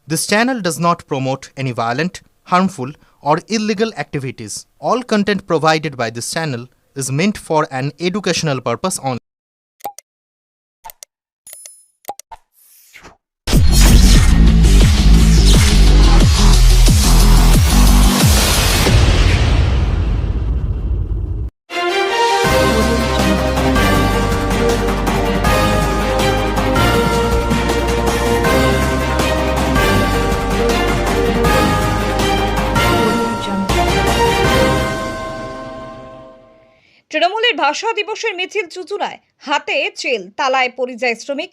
This channel does not promote any violent, harmful, or illegal activities. All content provided by this channel is meant for an educational purpose only. তৃণমূলের ভাষা দিবসের মিছিল চুচুড়ায়, হাতে চেল, তালায় পরিযায়ী শ্রমিক,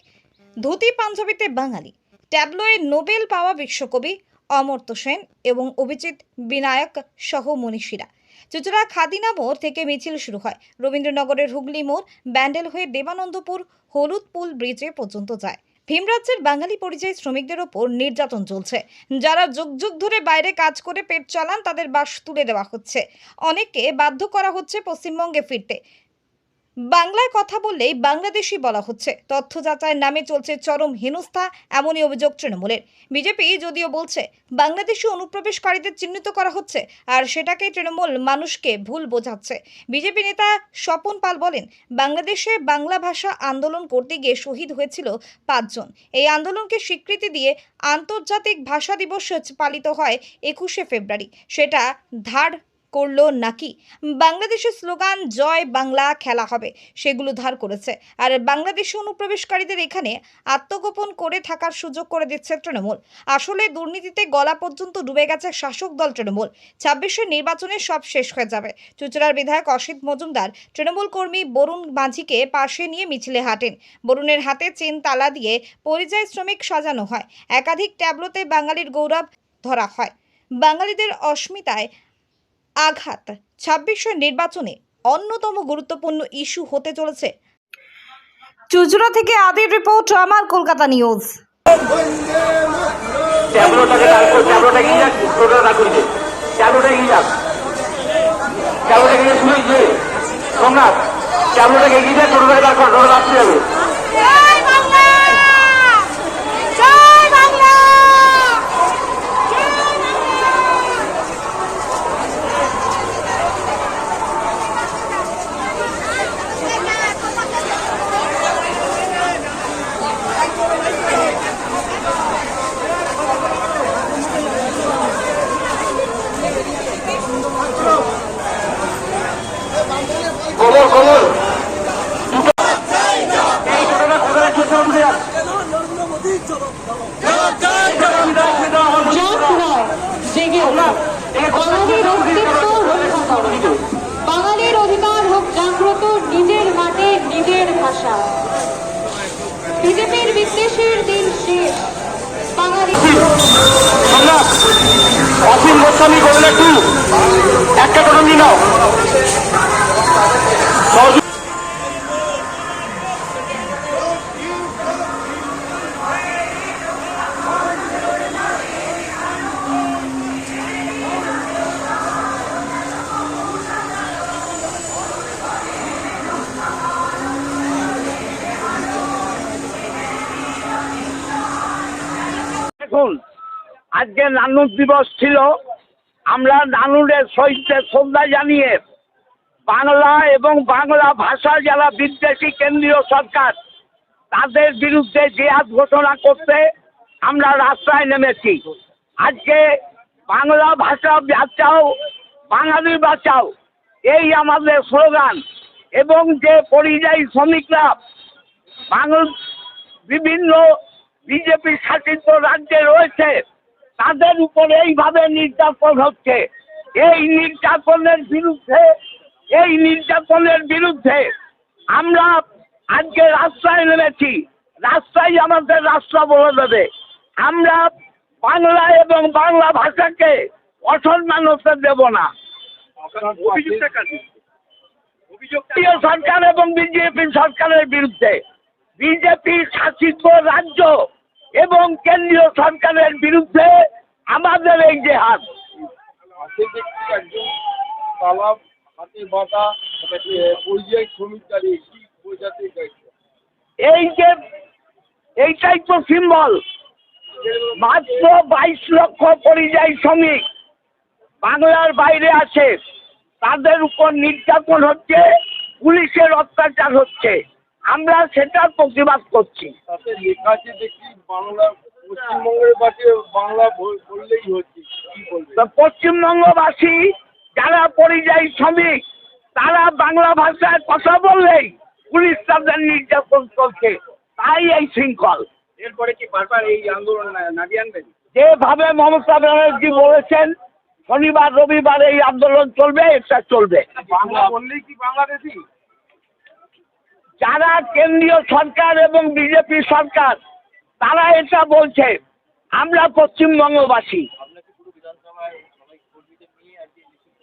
ধুতি পাঞ্জাবিতে বাঙালি। ট্যাবলোয়ে নোবেল পাওয়া বিশ্বকবি অমর্ত্য সেন এবং অভিজিৎ বিনায়ক সহ মনীষীরা। চুচুড়া খাদিনা মোড় থেকে মিছিল শুরু হয়, রবীন্দ্রনগরের হুগলি মোড় ব্যান্ডেল হয়ে দেবানন্দপুর হলুদপুল ব্রিজে পর্যন্ত যায়। ভীমরাজ্যের বাঙালি পরিযায়ী শ্রমিকদের ওপর নির্যাতন চলছে। যারা যুগ যুগ ধরে বাইরে কাজ করে পেট চালান, তাদের বাস তুলে দেওয়া হচ্ছে। অনেককে বাধ্য করা হচ্ছে পশ্চিমবঙ্গে ফিরতে। বাংলায় কথা বললেই বাংলাদেশি বলা হচ্ছে। তথ্য যাচাইয়ের নামে চলছে চরম হেনস্থা, এমনই অভিযোগ তৃণমূলের। বিজেপি যদিও বলছে বাংলাদেশি অনুপ্রবেশকারীদের চিহ্নিত করা হচ্ছে, আর সেটাকেই তৃণমূল মানুষকে ভুল বোঝাচ্ছে। বিজেপি নেতা স্বপন পাল বলেন, বাংলাদেশে বাংলা ভাষা আন্দোলন করতে গিয়ে শহীদ হয়েছিল 5 জন। এই আন্দোলনকে স্বীকৃতি দিয়ে আন্তর্জাতিক ভাষা দিবস পালিত হয় 21শে ফেব্রুয়ারি। সেটা ধার করলো নাকি? বাংলাদেশের স্লোগান জয় বাংলা খেলা হবে, সেগুলো ধার করেছে। আর বাংলাদেশি অনুপ্রবেশকারীদের এখানে আত্মগোপন করে থাকার সুযোগ করে দিচ্ছে তৃণমূল। আসলে দুর্নীতিতে গলা পর্যন্ত ডুবে গেছে শাসক দল তৃণমূল। 26শে নির্বাচনে সব শেষ হয়ে যাবে। চুঁচুড়ার বিধায়ক অসিত মজুমদার তৃণমূল কর্মী বরুণ মাঝিকে পাশে নিয়ে মিছিলে হাঁটেন। বরুণের হাতে চেন তালা দিয়ে পরিযায়ী শ্রমিক সাজানো হয়। একাধিক ট্যাবলোতে বাঙালির গৌরব ধরা হয়। বাঙালিদের অস্মিতায় আঘাত 26শে নির্বাচনে অন্যতম গুরুত্বপূর্ণ ইস্যু হতে চলেছে। চুঁচুড়া থেকে আদির রিপোর্ট, আমার কলকাতা নিউজ। বাঙালির অধিকার হোক জাগ্রত, নিজের মাঠে নিজের ভাষা। বিজেপির বিদ্বেষের দিন শেষ। বাঙালি অসীম গোস্বামী করলে একটু একটা টনঙ্গি নাও। দেখুন, আজকে নানুর দিবস ছিল। আমরা নানুরের শহীদদের শ্রদ্ধা জানিয়ে বাংলা এবং বাংলা ভাষা যারা বিদ্বেষী কেন্দ্রীয় সরকার, তাদের বিরুদ্ধে জিহাদ ঘোষণা করতে আমরা রাস্তায় নেমেছি। আজকে বাংলা ভাষা বাঁচাও, বাঙালি বাঁচাও, এই আমাদের স্লোগান। এবং যে পরিযায়ী শ্রমিকরা বিভিন্ন বিজেপি শাসিত রাজ্যে রয়েছে, তাদের উপরে এইভাবে নির্যাতন হচ্ছে। এই নির্যাতনের বিরুদ্ধে আমরা আজকে রাস্তায় নেমেছি। রাস্তায় আমাদের রাস্তা বলে দেবে। আমরা বাংলা এবং বাংলা ভাষাকে অসম্মান হতে দেব না। সরকার এবং বিজেপি সরকারের বিরুদ্ধে, বিজেপি শাসিত রাজ্য এবং কেন্দ্রীয় সরকারের বিরুদ্ধে আমাদের এই যে হাত। এই যে এইটাই তো সিম্বল। মাত্র 22 লক্ষ পরিযায়ী শ্রমিক বাংলার বাইরে আছে, তাদের উপর নির্যাতন হচ্ছে, পুলিশের অত্যাচার হচ্ছে। আমরা সেটার প্রতিবাদ করছি। তাতে লেখা আছে দেখি বাংলা, পশ্চিমবঙ্গের পাশে বাংলা বললেই হচ্ছে, কি বলবে? তো পশ্চিমবঙ্গবাসী যারা পরিযায়ী শ্রমিক তারা বাংলা ভাষায় কথা বললেই পুলিশ তাদের নির্যাতন করছে, তাই এই শৃঙ্খল। এরপরে কি বারবার এই আন্দোলন নামিয়ে আনবেন? যেভাবে মমতা ব্যানার্জি বলেছেন শনিবার রবিবার এই আন্দোলন চলবে, এটা চলবে। বাংলা বললেই কি বাংলাদেশি? যারা কেন্দ্রীয় সরকার এবং বিজেপি সরকার তারা এটা বলছে, আমরা পশ্চিমবঙ্গবাসী।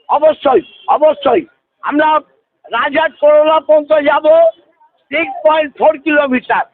অবশ্যই অবশ্যই আমরা রাজার করোলা পর্যন্ত যাব, 6.4 কিলোমিটার।